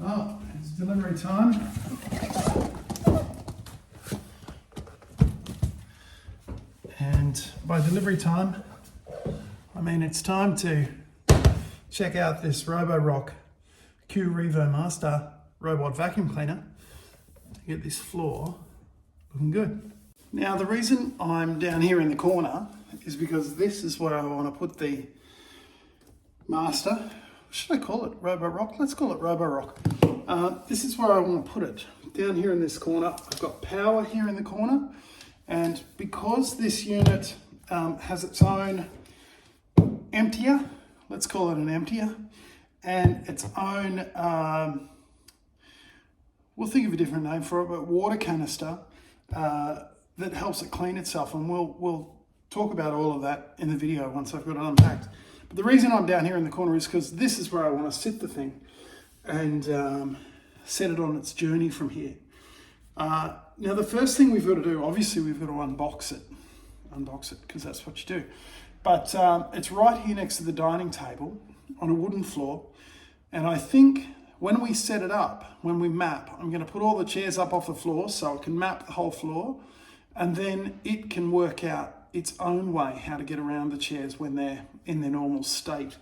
Oh, it's delivery time. And by delivery time, I mean it's time to check out this Roborock QRevo Master robot vacuum cleaner to get this floor looking good. Now the reason I'm down here in the corner is because this is where I want to put the Master. What should I call it? Roborock? Let's call it Roborock. This is where I want to put it. Down here in this corner, I've got power here in the corner, and because this unit has its own emptier, let's call it an emptier, and its own, we'll think of a different name for it, but water canister that helps it clean itself, and we'll talk about all of that in the video once I've got it unpacked. But the reason I'm down here in the corner is because this is where I want to sit the thing and set it on its journey from here. Now the first thing we've got to do, obviously we've got to unbox it because that's what you do. But it's right here next to the dining table on a wooden floor. And I think when we set it up, when we map, I'm going to put all the chairs up off the floor so it can map the whole floor. And then it can work out its own way how to get around the chairs when they're in their normal state.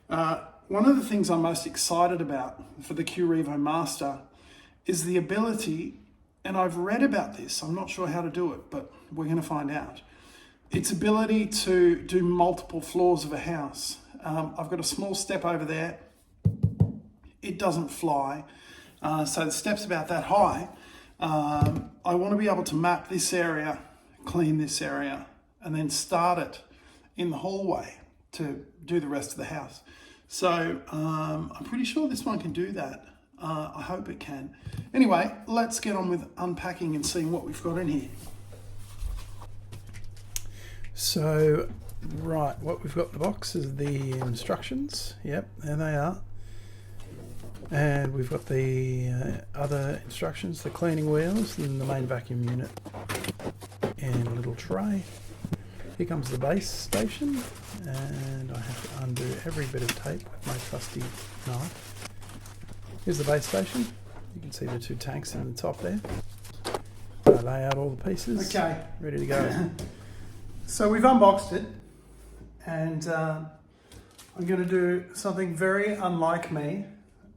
One of the things I'm most excited about for the QRevo Master is the ability, and I've read about this, I'm not sure how to do it, but we're going to find out. Its ability to do multiple floors of a house. I've got a small step over there. It doesn't fly, so the step's about that high. I want to be able to map this area, clean this area, and then start it in the hallway to do the rest of the house. So I'm pretty sure this one can do that. I hope it can. Anyway, let's get on with unpacking and seeing what we've got in here. So, right, what we've got in the box is the instructions. Yep, there they are. And we've got the other instructions, the cleaning wheels and the main vacuum unit in a little tray. Here comes the base station, and I have to undo every bit of tape with my trusty knife. Here's the base station. You can see the two tanks in the top there. I lay out all the pieces. Okay. Ready to go. So we've unboxed it, and I'm going to do something very unlike me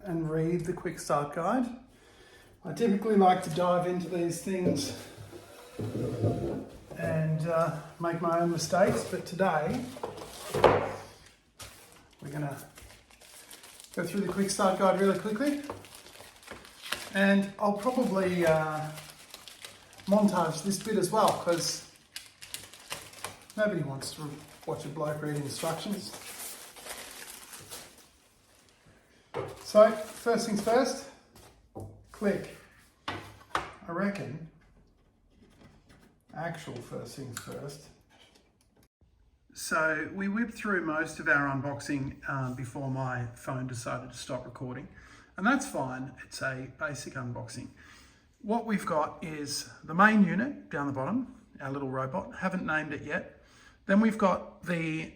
and read the quick start guide. I typically like to dive into these things and make my own mistakes, but today we're going to go through the quick start guide really quickly, and I'll probably montage this bit as well because nobody wants to watch a bloke read instructions. So, first things first, click. I reckon, actual first things first. So, we whipped through most of our unboxing before my phone decided to stop recording. And that's fine, it's a basic unboxing. What we've got is the main unit down the bottom, our little robot, haven't named it yet. Then we've got the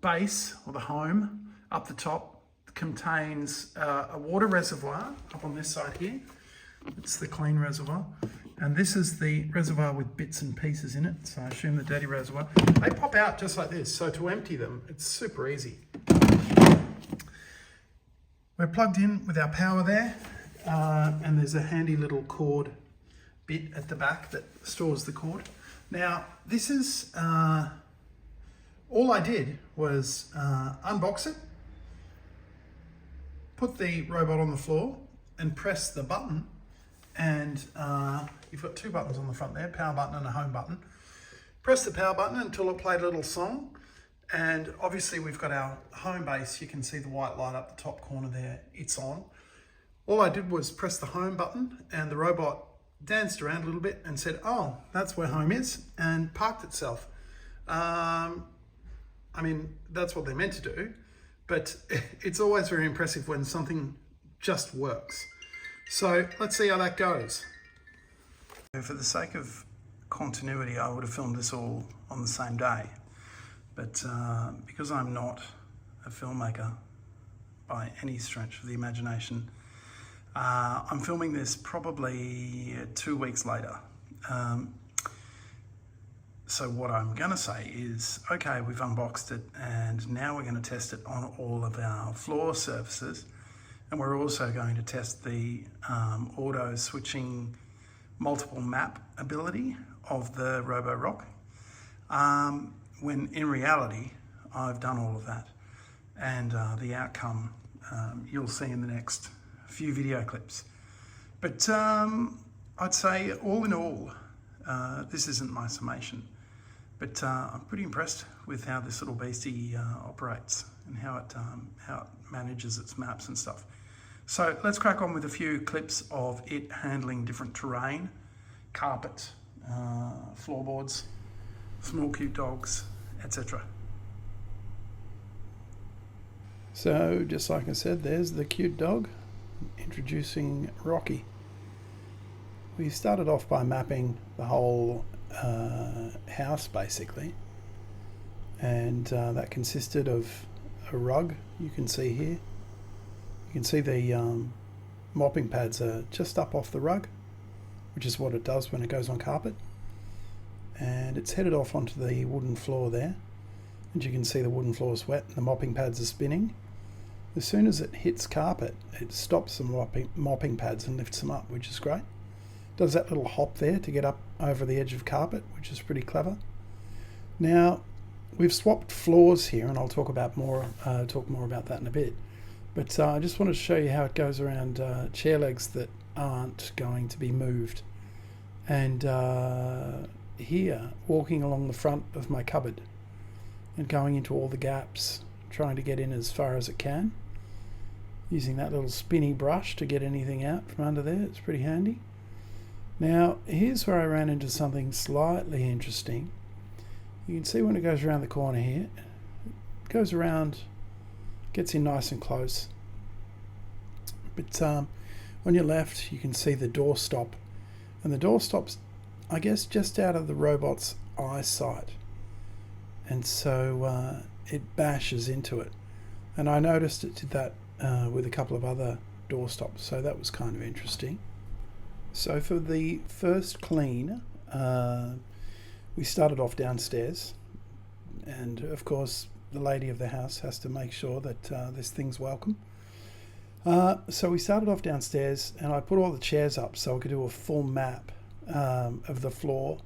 base, or the home, up the top, contains a water reservoir up on this side here. It's the clean reservoir. And this is the reservoir with bits and pieces in it. So I assume the dirty reservoir. They pop out just like this. So to empty them, it's super easy. We're plugged in with our power there. And there's a handy little cord bit at the back that stores the cord. Now, this is, all I did was unbox it, put the robot on the floor and press the button, and you've got two buttons on the front there, power button and a home button. Press the power button until it played a little song, and obviously we've got our home base. You can see the white light up the top corner there, it's on. All I did was press the home button and the robot danced around a little bit and said, oh, that's where home is, and parked itself. I mean, that's what they're meant to do. But it's always very impressive when something just works. So let's see how that goes. For the sake of continuity, I would have filmed this all on the same day. But because I'm not a filmmaker by any stretch of the imagination, I'm filming this probably 2 weeks later. So what I'm going to say is, okay, we've unboxed it and now we're going to test it on all of our floor surfaces. And we're also going to test the auto switching multiple map ability of the Roborock. When in reality, I've done all of that. And the outcome you'll see in the next few video clips. But I'd say all in all, this isn't my summation. But I'm pretty impressed with how this little beastie operates and how it manages its maps and stuff. So let's crack on with a few clips of it handling different terrain, carpet, floorboards, small cute dogs, etc. So just like I said, there's the cute dog, introducing Rocky. We started off by mapping the whole house basically, and that consisted of a rug. You can see here, you can see the mopping pads are just up off the rug, which is what it does when it goes on carpet, and it's headed off onto the wooden floor there, and you can see the wooden floor is wet and the mopping pads are spinning. As soon as it hits carpet, it stops the mopping pads and lifts them up, which is great. Does that little hop there to get up over the edge of carpet, which is pretty clever. Now, we've swapped floors here, and I'll talk more about that in a bit. But I just wanted to show you how it goes around chair legs that aren't going to be moved. And here, walking along the front of my cupboard and going into all the gaps, trying to get in as far as it can, using that little spinny brush to get anything out from under there. It's pretty handy. Now, here's where I ran into something slightly interesting. You can see when it goes around the corner here, it goes around, gets in nice and close. But on your left, you can see the door stop. And the door stop's, I guess, just out of the robot's eyesight. And so it bashes into it. And I noticed it did that with a couple of other door stops. So that was kind of interesting. So for the first clean, we started off downstairs, and of course the lady of the house has to make sure that this thing's welcome. So we started off downstairs, and I put all the chairs up so I could do a full map of the floor,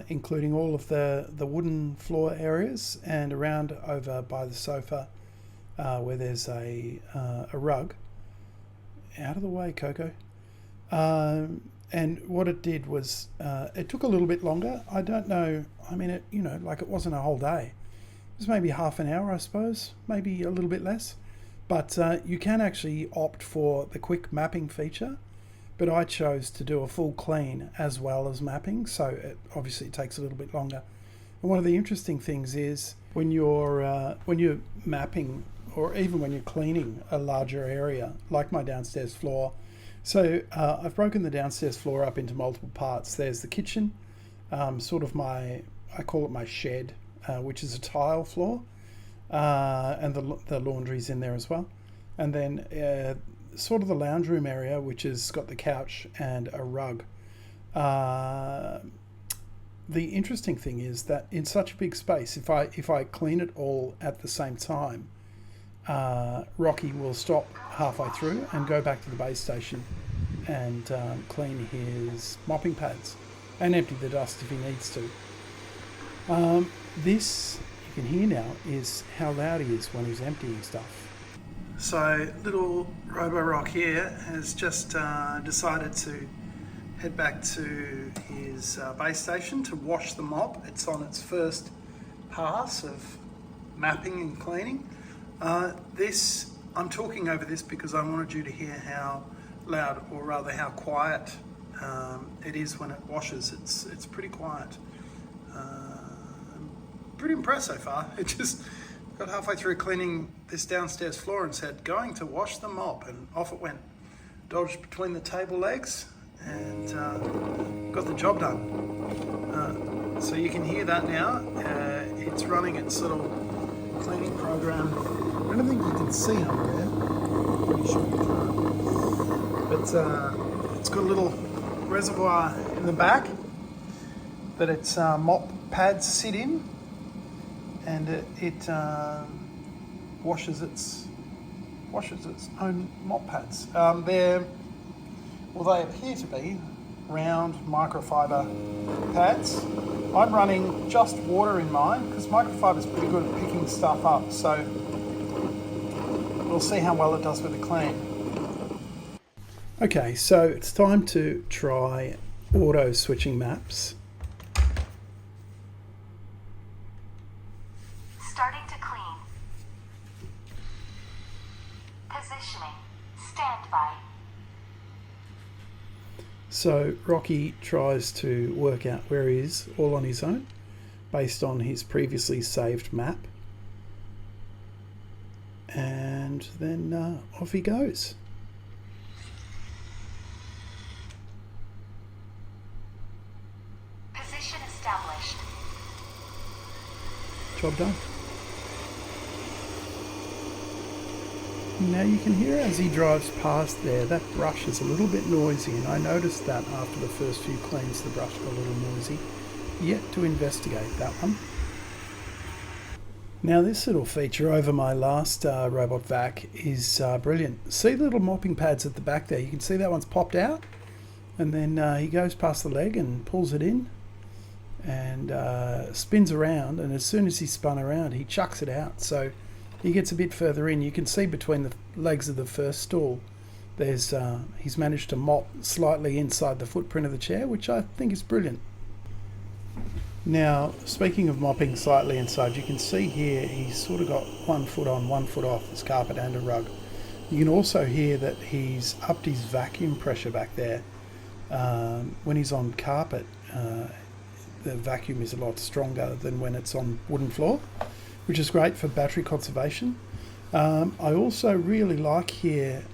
including all of the wooden floor areas and around over by the sofa where there's a rug. Out of the way, Coco. And what it did was, it took a little bit longer. I don't know. I mean, it wasn't a whole day. It was maybe half an hour, I suppose, maybe a little bit less. But you can actually opt for the quick mapping feature. But I chose to do a full clean as well as mapping, so obviously it takes a little bit longer. And one of the interesting things is when you're mapping, or even when you're cleaning a larger area, like my downstairs floor. So I've broken the downstairs floor up into multiple parts. There's the kitchen, sort of I call it my shed, which is a tile floor, and the laundry's in there as well. And then sort of the lounge room area, which has got the couch and a rug. The interesting thing is that in such a big space, if I clean it all at the same time, Rocky will stop halfway through and go back to the base station and clean his mopping pads and empty the dust if he needs to. This, you can hear now, is how loud he is when he's emptying stuff. So little Roborock here has just decided to head back to his base station to wash the mop. It's on its first pass of mapping and cleaning. I'm talking over this because I wanted you to hear how loud, or rather how quiet it is when it washes. It's pretty quiet. Pretty impressed so far. It just got halfway through cleaning this downstairs floor and said, going to wash the mop, and off it went. Dodged between the table legs and got the job done. So you can hear that now. It's running its little cleaning program. I don't think you can see over there. Pretty sure you can't. it's got a little reservoir in the back that its mop pads sit in, and it washes its own mop pads. They appear to be round microfiber pads. I'm running just water in mine because microfiber is pretty good at picking stuff up, so we'll see how well it does with the clean. Okay, so it's time to try auto switching maps. Starting to clean. Positioning. Standby. So Rocky tries to work out where he is all on his own based on his previously saved map, and then off he goes. Position established. Job done. Now you can hear as he drives past there, that brush is a little bit noisy, and I noticed that after the first few cleans the brush got a little noisy. Yet to investigate that one. Now this little feature over my last robot vac is brilliant. See the little mopping pads at the back there? You can see that one's popped out, and then he goes past the leg and pulls it in and spins around, and as soon as he spun around he chucks it out. So he gets a bit further in. You can see between the legs of the first stool there's he's managed to mop slightly inside the footprint of the chair, which I think is brilliant. Now, speaking of mopping slightly inside, you can see here he's sort of got 1 foot on, 1 foot off this carpet and a rug. You can also hear that he's upped his vacuum pressure back there. When he's on carpet, the vacuum is a lot stronger than when it's on wooden floor, which is great for battery conservation. I also really like here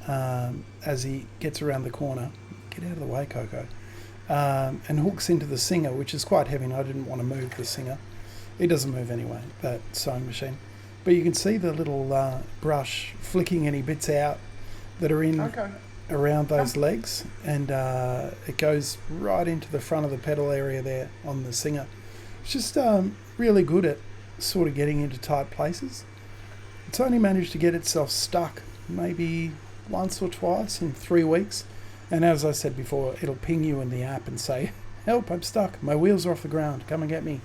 as he gets around the corner, get out of the way Coco, and hooks into the Singer, which is quite heavy, and I didn't want to move the Singer. It doesn't move anyway, that sewing machine. But you can see the little brush flicking any bits out that are in around those legs, and it goes right into the front of the pedal area there on the Singer. It's just really good at sort of getting into tight places. It's only managed to get itself stuck maybe once or twice in 3 weeks, and as I said before, it'll ping you in the app and say, help, I'm stuck, my wheels are off the ground, come and get me.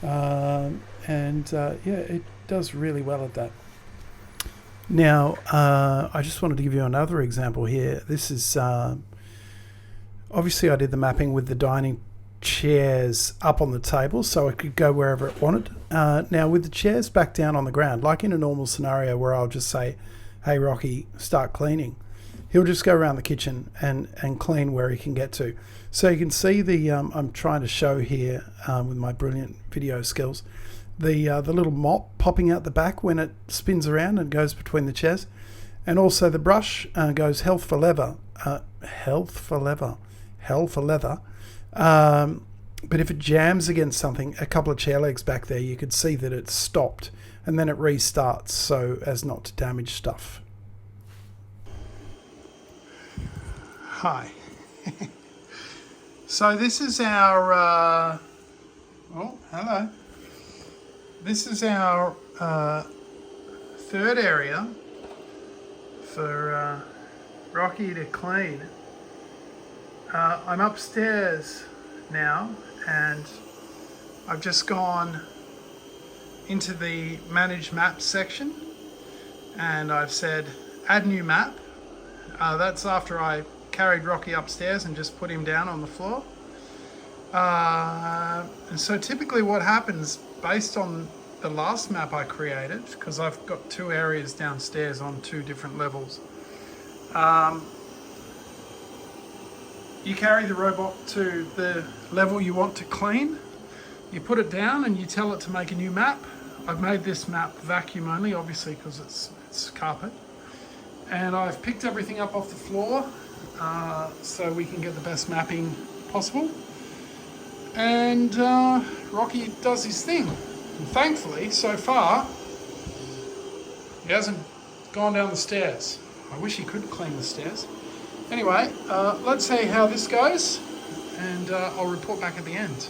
Yeah, it does really well at that. Now I just wanted to give you another example here. This is obviously I did the mapping with the dining chairs up on the table so it could go wherever it wanted. Now with the chairs back down on the ground, like in a normal scenario where I'll just say, hey Rocky, start cleaning, he'll just go around the kitchen and clean where he can get to. So you can see the I'm trying to show here with my brilliant video skills the little mop popping out the back when it spins around and goes between the chairs, and also the brush goes hell for leather. But if it jams against something, a couple of chair legs back there, you could see that it's stopped and then it restarts so as not to damage stuff. Hi. So this is our oh, hello. This is our third area for Rocky to clean. I'm upstairs now, and I've just gone into the Manage Maps section, and I've said Add New Map. That's after I carried Rocky upstairs and just put him down on the floor. And so typically what happens, based on the last map I created, because I've got 2 areas downstairs on 2 different levels, you carry the robot to the level you want to clean, you put it down and you tell it to make a new map. I've made this map vacuum only, obviously, because it's carpet, and I've picked everything up off the floor so we can get the best mapping possible. And Rocky does his thing. And thankfully, so far, he hasn't gone down the stairs. I wish he could clean the stairs. Anyway, let's see how this goes, and I'll report back at the end.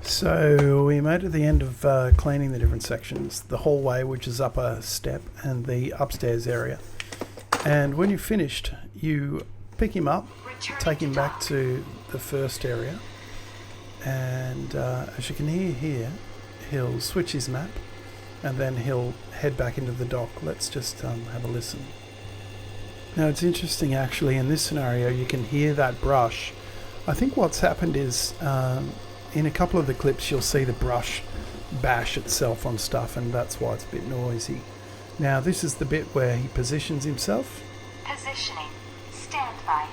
So we made it to the end of cleaning the different sections, the hallway, which is up a step, and the upstairs area. And when you're finished, you pick him up, take him back to the first area, and as you can hear here, he'll switch his map, and then he'll head back into the dock. Let's just have a listen. Now it's interesting actually, in this scenario you can hear that brush. I think what's happened is in a couple of the clips you'll see the brush bash itself on stuff, and that's why it's a bit noisy. Now this is the bit where he positions himself. Positioning. Stand by.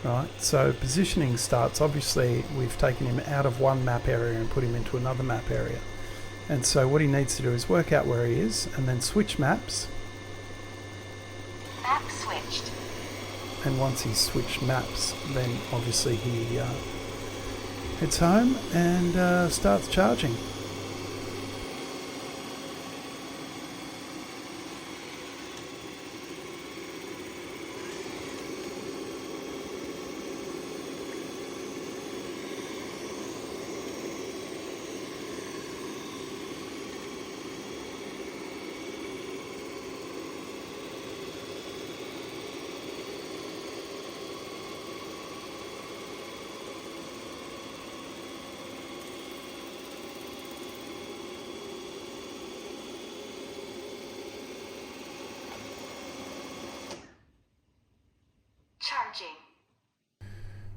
Right, so positioning starts, obviously we've taken him out of one map area and put him into another map area. And so what he needs to do is work out where he is and then switch maps. Map switched. And once he's switched maps, then obviously he heads home and starts charging. Charging.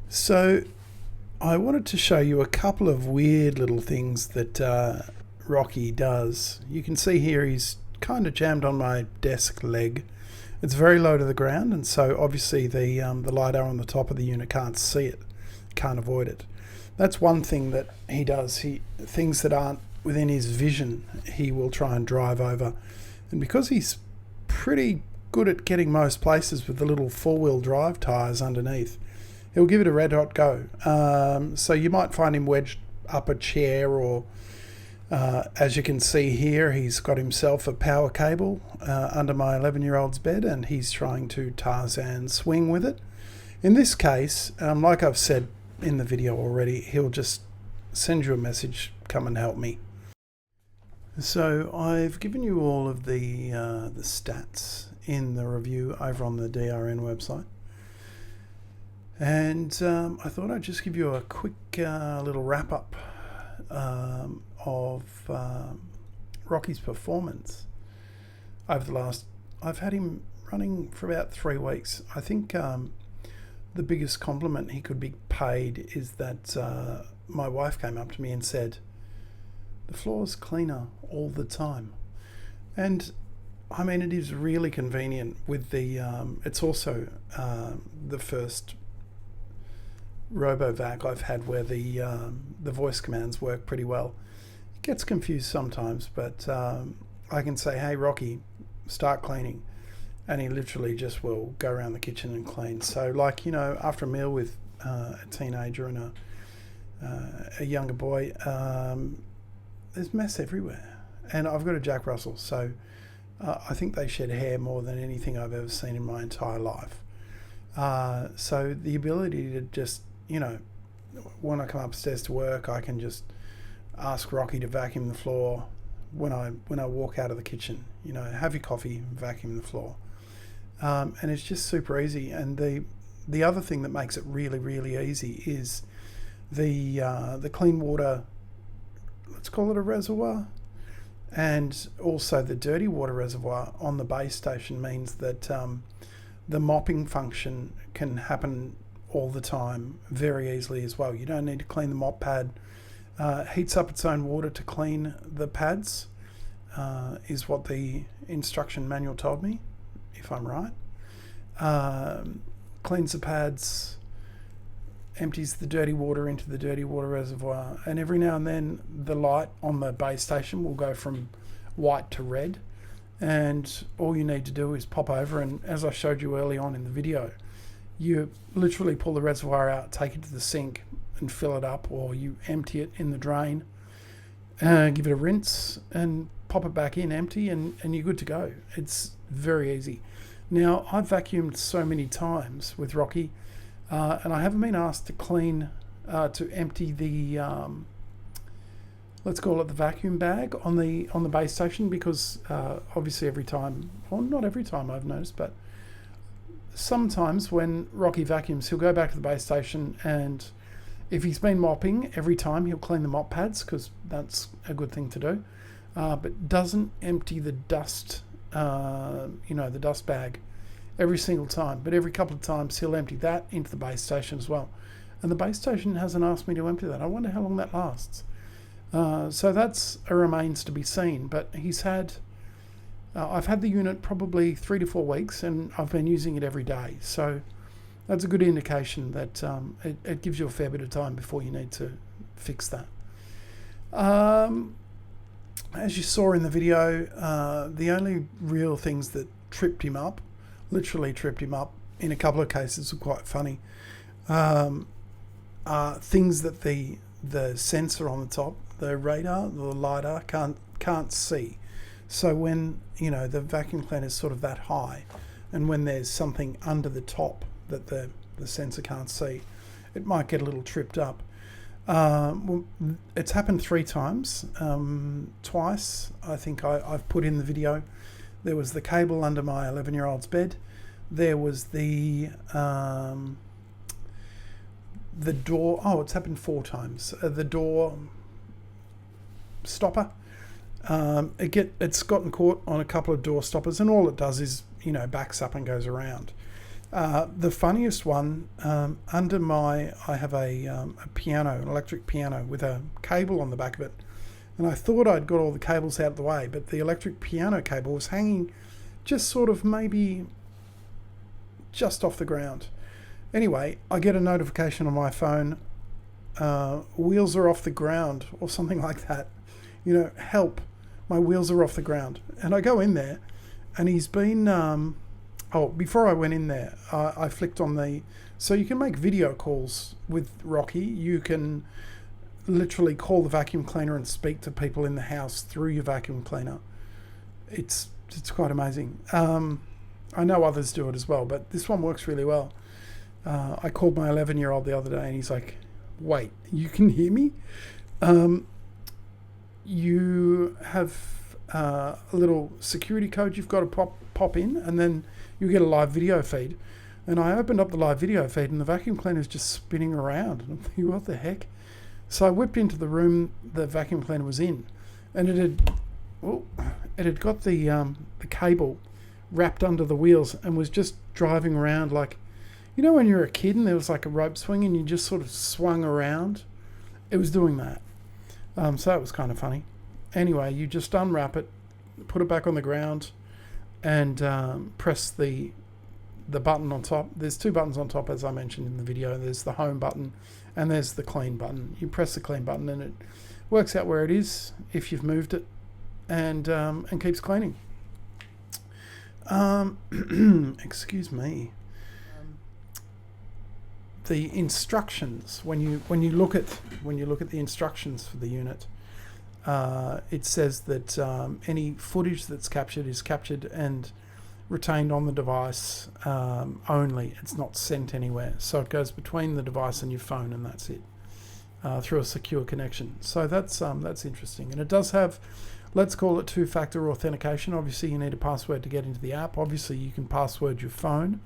So I wanted to show you a couple of weird little things that Rocky does. You can see here he's kind of jammed on my desk leg. It's very low to the ground, and so obviously the LiDAR on the top of the unit can't see it, can't avoid it. That's one thing that he does. Things that aren't within his vision, he will try and drive over. And because he's pretty good at getting most places with the little four-wheel drive tyres underneath, he'll give it a red hot go. So you might find him wedged up a chair, or as you can see here, he's got himself a power cable under my 11-year-old's bed, and he's trying to Tarzan swing with it. In this case, like I've said in the video already, he'll just send you a message, come and help me. So I've given you all of the stats in the review over on the DRN website, and I thought I'd just give you a quick little wrap up of Rocky's performance over the last. I've had him running for about 3 weeks. I think the biggest compliment he could be paid is that my wife came up to me and said, "The floor's cleaner all the time." And I mean, it is really convenient with the, it's also the first RoboVac I've had where the voice commands work pretty well. It gets confused sometimes, but I can say, "Hey Rocky, start cleaning," and he literally just will go around the kitchen and clean. So like, you know, after a meal with a teenager and a younger boy, there's mess everywhere. And I've got a Jack Russell, so I think they shed hair more than anything I've ever seen in my entire life. So the ability to just, you know, when I come upstairs to work, I can just ask Rocky to vacuum the floor. When I walk out of the kitchen, you know, have your coffee, vacuum the floor, and it's just super easy. And the other thing that makes it really, really easy is the clean water, let's call it a reservoir, and also the dirty water reservoir on the base station means that the mopping function can happen all the time very easily as well. You don't need to clean the mop pad. Heats up its own water to clean the pads, is what the instruction manual told me, if I'm right. Cleans the pads, empties the dirty water into the dirty water reservoir, and every now and then the light on the base station will go from white to red, and all you need to do is pop over, and as I showed you early on in the video, you literally pull the reservoir out, take it to the sink and fill it up, or you empty it in the drain, give it a rinse and pop it back in empty, and you're good to go. It's very easy. Now, I've vacuumed so many times with Rocky, and I haven't been asked to clean, to empty the, let's call it the vacuum bag on the base station, because obviously every time, well, not every time I've noticed, but sometimes when Rocky vacuums, he'll go back to the base station, and if he's been mopping every time, he'll clean the mop pads, because that's a good thing to do, but doesn't empty the dust, the dust bag every single time. But every couple of times he'll empty that into the base station as well. And the base station hasn't asked me to empty that. I wonder how long that lasts. So that's a remains to be seen. But he's had, I've had the unit probably 3 to 4 weeks, and I've been using it every day. So that's a good indication that it gives you a fair bit of time before you need to fix that. As you saw in the video, the only real things that tripped him up, literally tripped him up in a couple of cases, were quite funny, are things that the sensor on the top, the radar, the LiDAR, can't see. So when the vacuum cleaner is sort of that high, and when there's something under the top that the sensor can't see, it might get a little tripped up. Well, it's happened 3 times. Twice, I think I've put in the video. There was the cable under my 11-year-old's bed. There was the door. Oh, it's happened 4 times. The door stopper. It's gotten caught on a couple of door stoppers, and all it does is backs up and goes around. The funniest one, I have a piano, an electric piano with a cable on the back of it, and I thought I'd got all the cables out of the way, but the electric piano cable was hanging just sort of maybe just off the ground. Anyway, I get a notification on my phone, wheels are off the ground, or something like that. Help, my wheels are off the ground. And I go in there, and he's been... before I went in there, I flicked on so you can make video calls with Rocky. You can literally call the vacuum cleaner and speak to people in the house through your vacuum cleaner. It's quite amazing. I know others do it as well, but this one works really well. I called my 11-year-old the other day, and he's like, "Wait, you can hear me?" You have a little security code you've got to pop in, and then you get a live video feed. And I opened up the live video feed, and the vacuum cleaner is just spinning around. And I'm thinking, what the heck? So I whipped into the room the vacuum cleaner was in, and it had got the cable wrapped under the wheels and was just driving around like, when you're a kid and there was like a rope swing and you just sort of swung around. It was doing that. So that was kind of funny. Anyway, you just unwrap it, put it back on the ground, and press the button on top. There's 2 buttons on top, as I mentioned in the video. There's the home button and there's the clean button. You press the clean button and it works out where it is if you've moved it, and keeps cleaning. Excuse me. The instructions, when you look at the instructions for the unit, it says that any footage that's captured is captured and retained on the device only. It's not sent anywhere. So it goes between the device and your phone, and that's it, through a secure connection. So that's interesting. And it does have, let's call it 2-factor authentication. Obviously, you need a password to get into the app. Obviously, you can password your phone.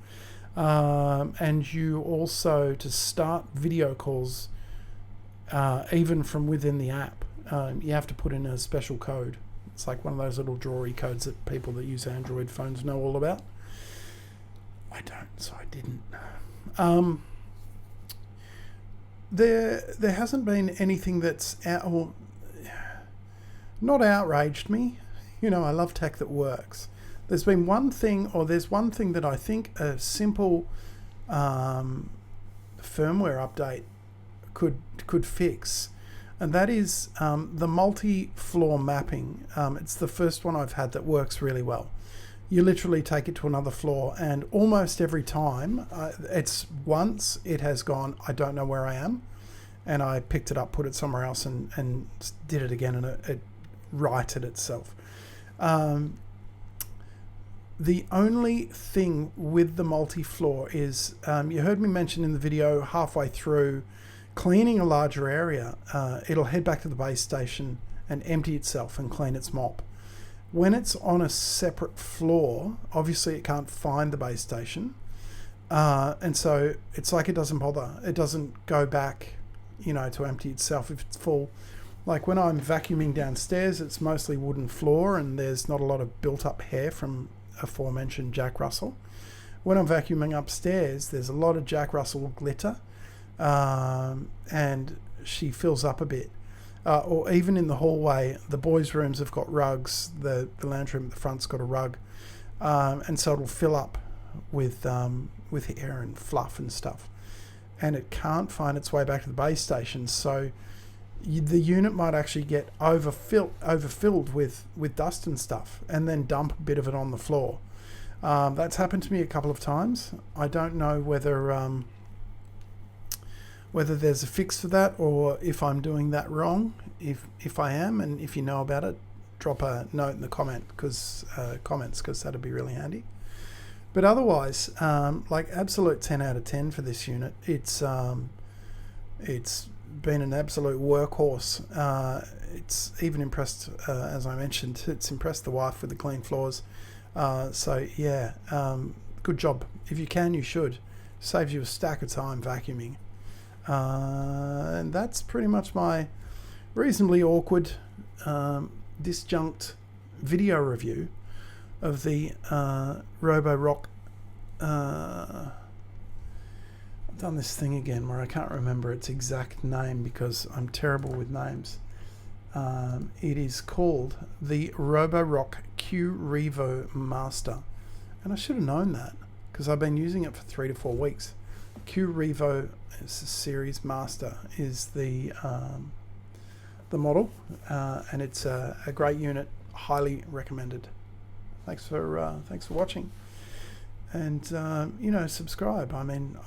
And you also, to start video calls, even from within the app, you have to put in a special code. It's like one of those little drawery codes that people that use Android phones know all about. I don't, so I didn't. There hasn't been anything that's not outraged me. I love tech that works. There's one thing that I think a simple firmware update could fix, and that is the multi-floor mapping. It's the first one I've had that works really well. You literally take it to another floor, and almost every time, it has gone, I don't know where I am, and I picked it up, put it somewhere else, and did it again, and it righted itself. The only thing with the multi-floor is, you heard me mention in the video halfway through, cleaning a larger area, it'll head back to the base station and empty itself and clean its mop. When it's on a separate floor, obviously it can't find the base station, and so it's like it doesn't bother. It doesn't go back, you know, to empty itself if it's full. Like when I'm vacuuming downstairs, it's mostly wooden floor and there's not a lot of built up hair from aforementioned Jack Russell. When I'm vacuuming upstairs, there's a lot of Jack Russell glitter, and she fills up a bit. Or even in the hallway, the boys' rooms have got rugs. The lounge room at the front's got a rug, and so it'll fill up with hair and fluff and stuff, and it can't find its way back to the base station. So the unit might actually get overfilled with dust and stuff, and then dump a bit of it on the floor. That's happened to me a couple of times. I don't know whether there's a fix for that or if I'm doing that wrong. If I am, and if you know about it, drop a note in the comments, because that'd be really handy. But otherwise, like absolute 10 out of 10 for this unit. It's been an absolute workhorse. It's even impressed, as I mentioned, it's impressed the wife with the clean floors. So yeah, good job. If you can, you should. Saves you a stack of time vacuuming. And that's pretty much my reasonably awkward, disjunct video review of the Roborock. I've done this thing again where I can't remember its exact name because I'm terrible with names. It is called the Roborock QRevo Master, and I should have known that because I've been using it for 3 to 4 weeks. QRevo Series Master is the model, and it's a great unit, highly recommended. Thanks for watching, and you know, subscribe. I mean,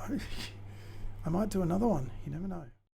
I might do another one. You never know.